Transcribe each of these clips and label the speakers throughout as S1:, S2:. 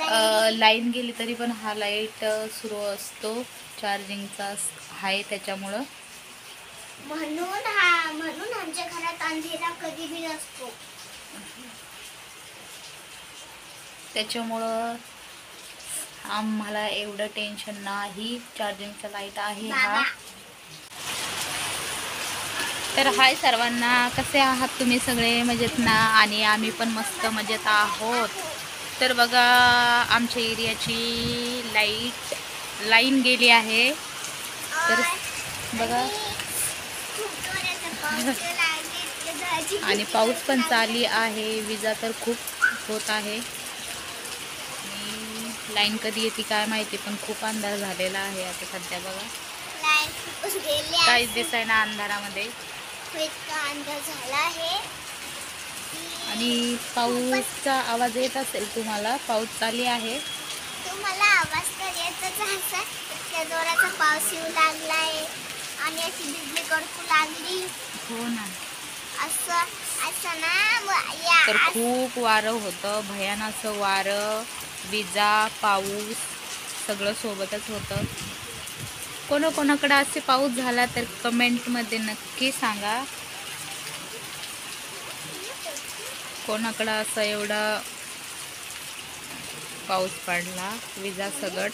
S1: Line गेली तरी पण हा लाईट सुरू असतो, चार्जिंगचा आहे त्याच्यामुळं.
S2: म्हणून आमच्या घरात अंधेरा कधी बी नसतो.
S1: त्याच्यामुळं आम्हाला एवढं टेन्शन नाही. चार्जिंगचा लाईट आहे हा. तर हाय सर्वांना, कसे आहात तुम्ही सगळे? मजेत ना? आणि आम्ही पण मस्त मजेत आहोत. तर बघा, आमच्या एरियाची लाईन गेली आहे. तर बघा, आणि पाऊस पण चालू आहे, विजा तर खूप होत आहे. लाईन कधी येते काय माहिती, पण खूप अंधार झालेला आहे आता सध्या. बघा, काहीच दिसाय ना अंधारामध्ये.
S2: अंधार झाला आहे
S1: आणि पाऊसचा आवाज येत असेल तुम्हाला, पाऊस चालू आहे.
S2: तुम्हाला आवाज तर येतच असेल. त्या जोराचा पाऊस येऊ लागलाय आणि अशी बिजली कडकू लागली.
S1: हो ना,
S2: असं ना.
S1: तर खूप वारं होतं, भयानक असं वारं, विजा, पाऊस सगळं सोबतच होतं. कोणाकोणाकडे असे पाऊस झाला तर कमेंटमध्ये नक्की सांगा. कोणाकडं असं एवढा पाऊस पडला, विजा सगट.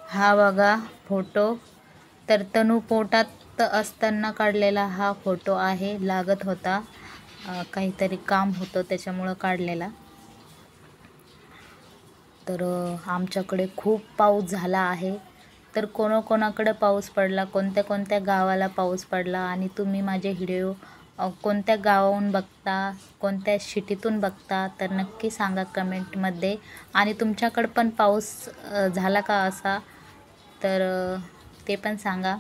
S1: हा बघा फोटो, तर तनू पोटात असताना काढलेला हा फोटो आहे. लागत होता, काहीतरी काम होतं त्याच्यामुळं काढलेला. तर आमच्याकडे खूप पाऊस झाला आहे. तर कोणाकोणाकडे पाऊस पडला, कोणत्या कोणत्या गावाला पाऊस पडला, आणि तुम्ही माझे व्हिडिओ कोणत्या गावाहून बघता, कोणत्या सिटीतून बघता, तर नक्की सांगा कमेंटमध्ये. आणि तुमच्याकडं पण पाऊस झाला का असा, तर ते पण सांगा.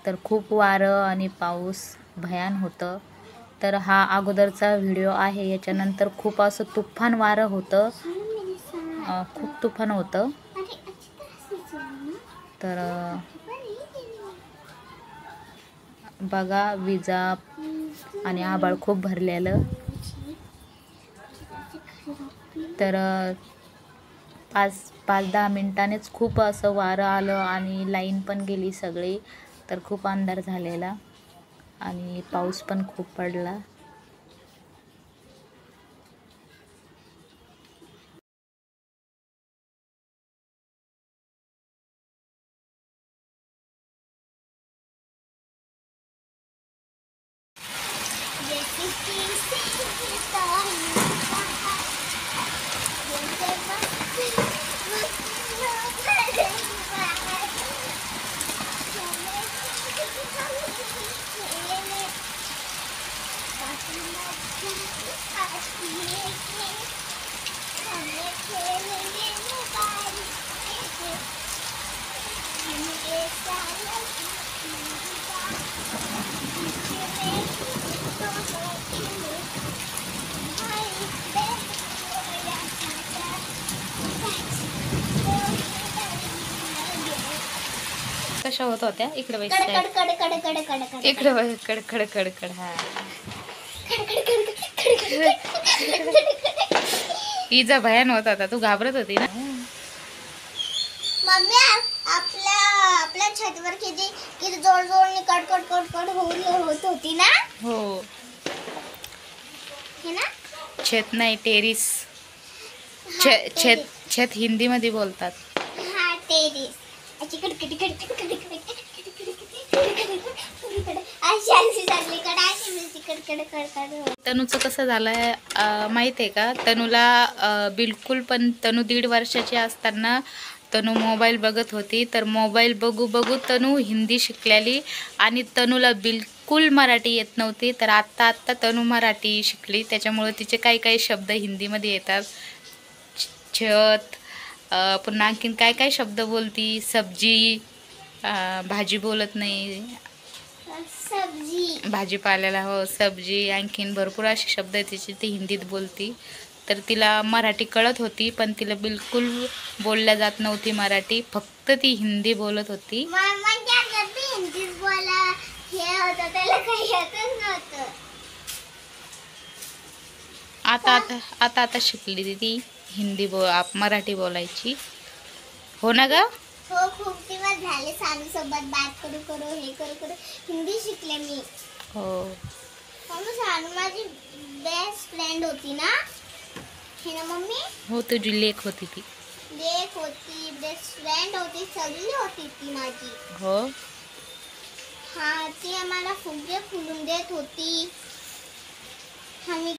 S1: तर खूप वारं आणि पाऊस भयान होतं. तर हा अगोदरचा व्हिडिओ आहे. याच्यानंतर खूप असं तुफान वारं होतं, खूप तुफान होतं. तर बघा, विजा आणि आभाळ खूप भरलेलं. तर 5-10 मिनिटांनीच खूप असं वारं आलं आणि लाईन पण गेली सगळी. तर खूप अंधार झालेला आणि पाऊस पण खूप पडला. कशा होत होत्या? इकडे बघ, इकडे बघ, कड कड कड. हा, इजा भयान होत होता, तू घाबरत होती ना.
S2: मम्मी, आपल्या छतवर किती जोर जोरने कड होत होती ना.
S1: हो,
S2: हे ना,
S1: छत नाही, टेरिस. छत हिंदी मध्ये बोलतात.
S2: हा, टेरिस.
S1: तनूचं कसं झालंय माहिती आहे का? तनूला बिलकुल पण, तनू 1.5 वर्षाची असताना तनू मोबाईल बघत होती. तर मोबाईल बघू बघू तनू हिंदी शिकलेली आणि तनूला बिलकुल मराठी येत नव्हती. तर आत्ता तनू मराठी शिकली, त्याच्यामुळे तिचे काही काही शब्द हिंदीमध्ये येतात. छत, पुन्हा आणखीन काय काय शब्द बोलती. सब्जी, भाजी बोलत नाही,
S2: सब्जी,
S1: भाजीपाल्याला हो सब्जी. आणखीन भरपूर असे शब्द आहेत तिचे, ती हिंदीत बोलती. तर तिला मराठी कळत होती, पण तिला बिलकुल बोलल्या जात नव्हती मराठी, फक्त ती हिंदी बोलत होती. आता शिकली ती हिंदी मराठी बोलायची. हो ना ग?
S2: हो, खूप दिवस झाले सानू सोबत बात करू करू हे करू करू हिंदी शिकले मी.
S1: हो.
S2: मम्मी सानू माझी बेस्ट फ्रेंड होती ना, हे ना मम्मी?
S1: हो, तुझी लेक होती ती.
S2: लेक होती, बेस्ट फ्रेंड होती, सगळी होती ती माझी.
S1: हो.
S2: हा, ती आम्हाला फुगे फुलून देत होती. आम्ही